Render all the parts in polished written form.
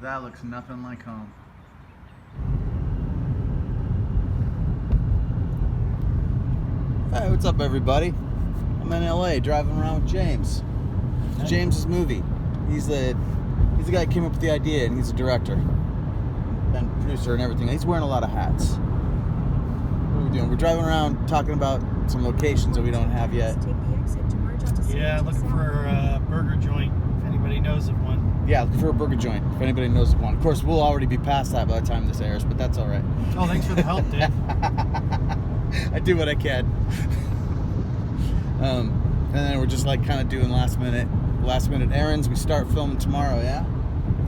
That looks nothing like home. Hey, what's up everybody? I'm in LA driving around with James. It's James's movie. He's the guy who came up with the idea, and he's a director and producer and everything. He's wearing a lot of hats. What are we doing? We're driving around talking about some locations that we don't have yet. Yeah, looking for a burger joint, if anybody knows of one. Yeah, looking for a burger joint, if anybody knows of one. Of course, we'll already be past that by the time this airs, but that's all right. Oh, thanks for the help, Dave. I do what I can. And then we're just like kind of doing last minute errands. We start filming tomorrow, yeah?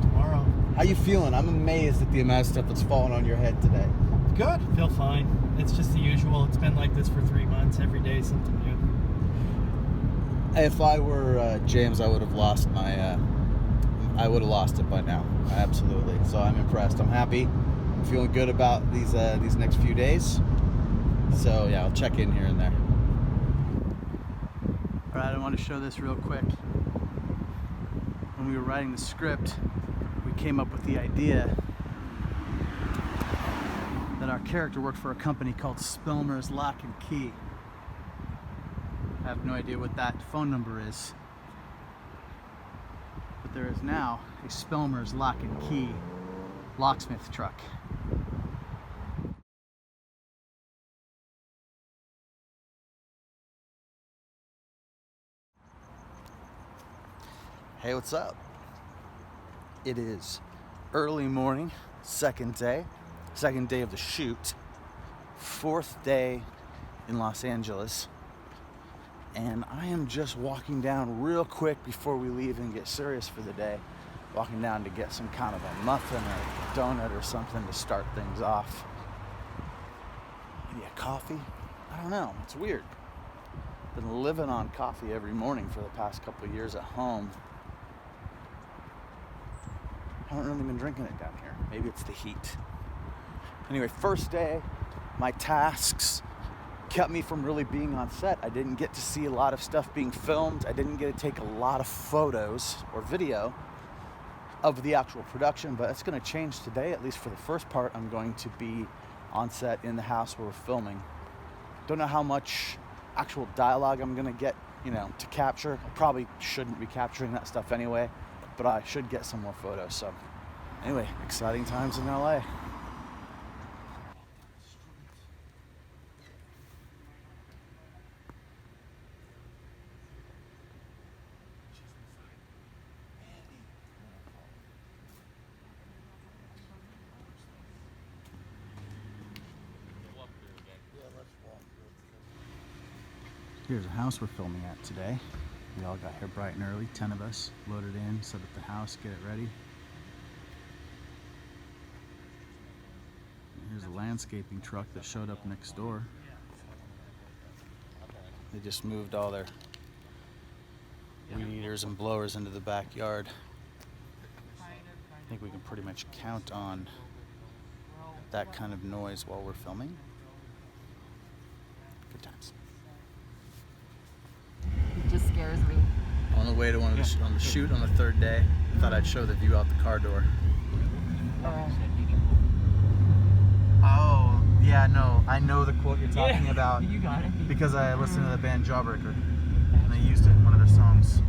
Tomorrow. How you feeling? I'm amazed at the amount of stuff that's fallen on your head today. Good. Feel fine. It's just the usual. It's been like this for 3 months. Every day something new. If I were James, I would have lost my. I would have lost it by now. Absolutely. So I'm impressed. I'm happy. I'm feeling good about these next few days. So yeah, I'll check in here and there. All right, I want to show this real quick. When we were writing the script, we came up with the idea that our character worked for a company called Spilmer's Lock and Key. I have no idea what that phone number is, but there is now a Spilmer's Lock and Key locksmith truck. Hey, what's up? It is early morning, second day of the shoot, fourth day in Los Angeles, and I am just walking down real quick before we leave and get serious for the day, walking down to get some kind of a muffin or a donut or something to start things off. Maybe a coffee? I don't know, it's weird. Been living on coffee every morning for the past couple of years at home. Haven't really been drinking it down here. Maybe it's the heat. Anyway, first day, my tasks kept me from really being on set. I didn't get to see a lot of stuff being filmed. I didn't get to take a lot of photos or video of the actual production, but that's gonna change today, at least for the first part. I'm going to be on set in the house where we're filming. Don't know how much actual dialogue I'm gonna get, to capture. I probably shouldn't be capturing that stuff anyway, but I should get some more photos. So anyway, exciting times in LA. Here's a house we're filming at today. We all got here bright and early, 10 of us, loaded in, set up the house, get it ready. And here's a landscaping truck that showed up next door. They just moved all their weed eaters and blowers into the backyard. I think we can pretty much count on that kind of noise while we're filming. Good times. Just scares me. On the way to on the shoot on the third day, I thought I'd show the view out the car door. Oh, yeah, no, I know the quote you're talking about. You got it. Because I listened to the band Jawbreaker, and they used it in one of their songs.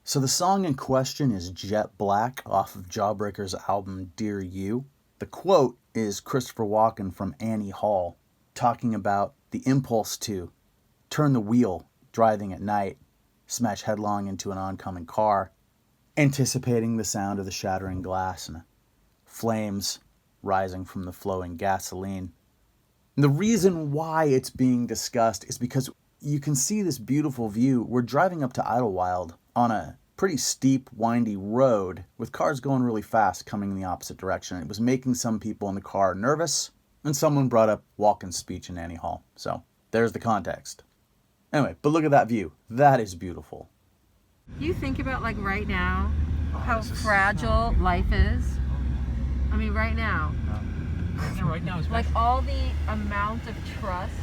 So the song in question is Jet Black off of Jawbreaker's album Dear You. The quote is Christopher Walken from Annie Hall, talking about the impulse to turn the wheel driving at night, smash headlong into an oncoming car, anticipating the sound of the shattering glass and flames rising from the flowing gasoline. And the reason why it's being discussed is because you can see this beautiful view. We're driving up to Idlewild on a pretty steep, windy road with cars going really fast coming in the opposite direction. It was making some people in the car nervous, and someone brought up Walken's speech in Annie Hall. So there's the context. Anyway, but look at that view. That is beautiful. You think about right now, how fragile life is. I mean, right now. Yeah, right now it's Like all the amount of trust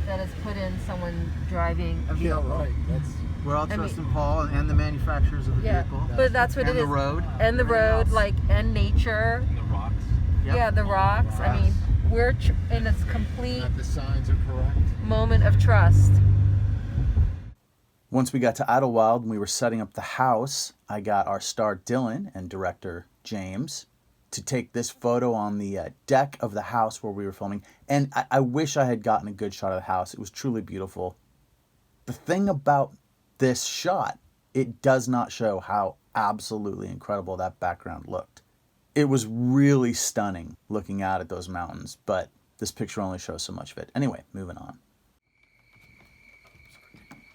that has put in someone driving a vehicle. Yeah, right. We're all trusting Paul and the manufacturers of the vehicle. But that's what and it is. And the road. And the road, like, and nature. And the rocks. Yep. Yeah, the rocks. I mean, we're in a complete That the signs are correct. moment of trust. Once we got to Idlewild and we were setting up the house, I got our star Dylan and director James to take this photo on the deck of the house where we were filming. And I wish I had gotten a good shot of the house. It was truly beautiful. The thing about this shot, it does not show how absolutely incredible that background looked. It was really stunning looking out at those mountains, but this picture only shows so much of it. Anyway, moving on.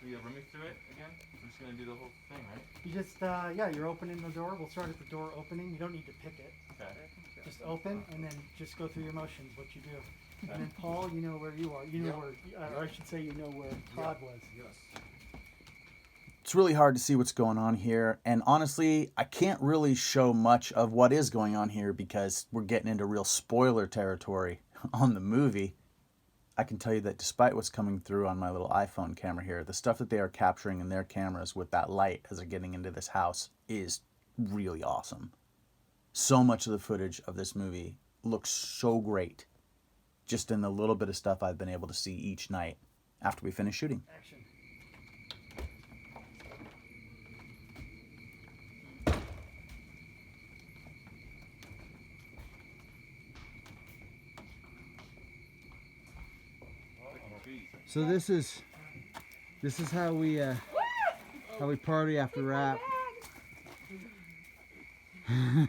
Will you run me through it again? I'm just going to do the whole thing, right? You just, yeah, you're opening the door. We'll start at the door opening. You don't need to pick it. Okay. Just open and then just go through your motions, what you do. And then Paul, you know where you are. You know where, or I should say you know where Todd was. Yes. It's really hard to see what's going on here, and honestly, I can't really show much of what is going on here because we're getting into real spoiler territory on the movie. I can tell you that despite what's coming through on my little iPhone camera here, the stuff that they are capturing in their cameras with that light as they're getting into this house is really awesome. So much of the footage of this movie looks so great, just in the little bit of stuff I've been able to see each night after we finish shooting. Action. So this is how we party after rap. It's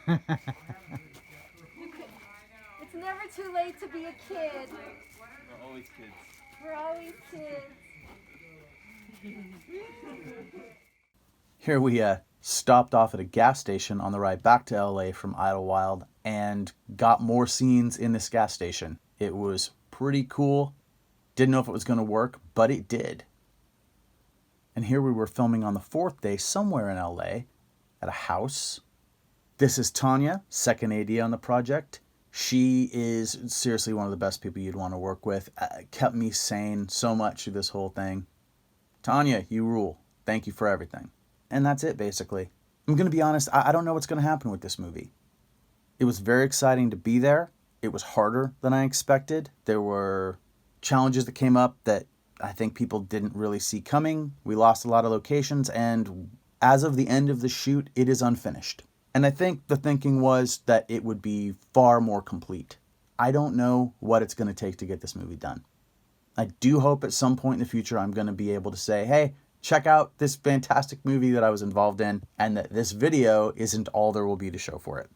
never too late to be a kid. We're always kids. We're always kids. Here we stopped off at a gas station on the ride back to LA from Idlewild and got more scenes in this gas station. It was pretty cool. Didn't know if it was going to work, but it did. And here we were filming on the 4th day somewhere in LA at a house. This is Tanya, second AD on the project. She is seriously one of the best people you'd want to work with. Kept me sane so much through this whole thing. Tanya, you rule. Thank you for everything. And that's it, basically. I'm going to be honest, I don't know what's going to happen with this movie. It was very exciting to be there. It was harder than I expected. There were challenges that came up that I think people didn't really see coming. We lost a lot of locations, and as of the end of the shoot, it is unfinished. And I think the thinking was that it would be far more complete. I don't know what it's going to take to get this movie done. I do hope at some point in the future I'm going to be able to say, hey, check out this fantastic movie that I was involved in, and that this video isn't all there will be to show for it.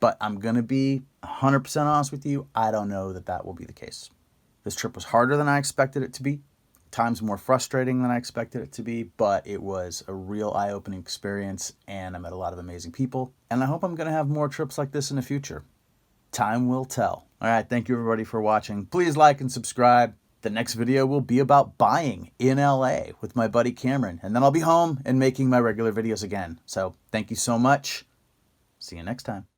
But I'm going to be 100% honest with you, I don't know that that will be the case. This trip was harder than I expected it to be, times more frustrating than I expected it to be, but it was a real eye-opening experience, and I met a lot of amazing people, and I hope I'm going to have more trips like this in the future. Time will tell. All right, thank you everybody for watching. Please like and subscribe. The next video will be about buying in LA with my buddy Cameron, and then I'll be home and making my regular videos again. So thank you so much. See you next time.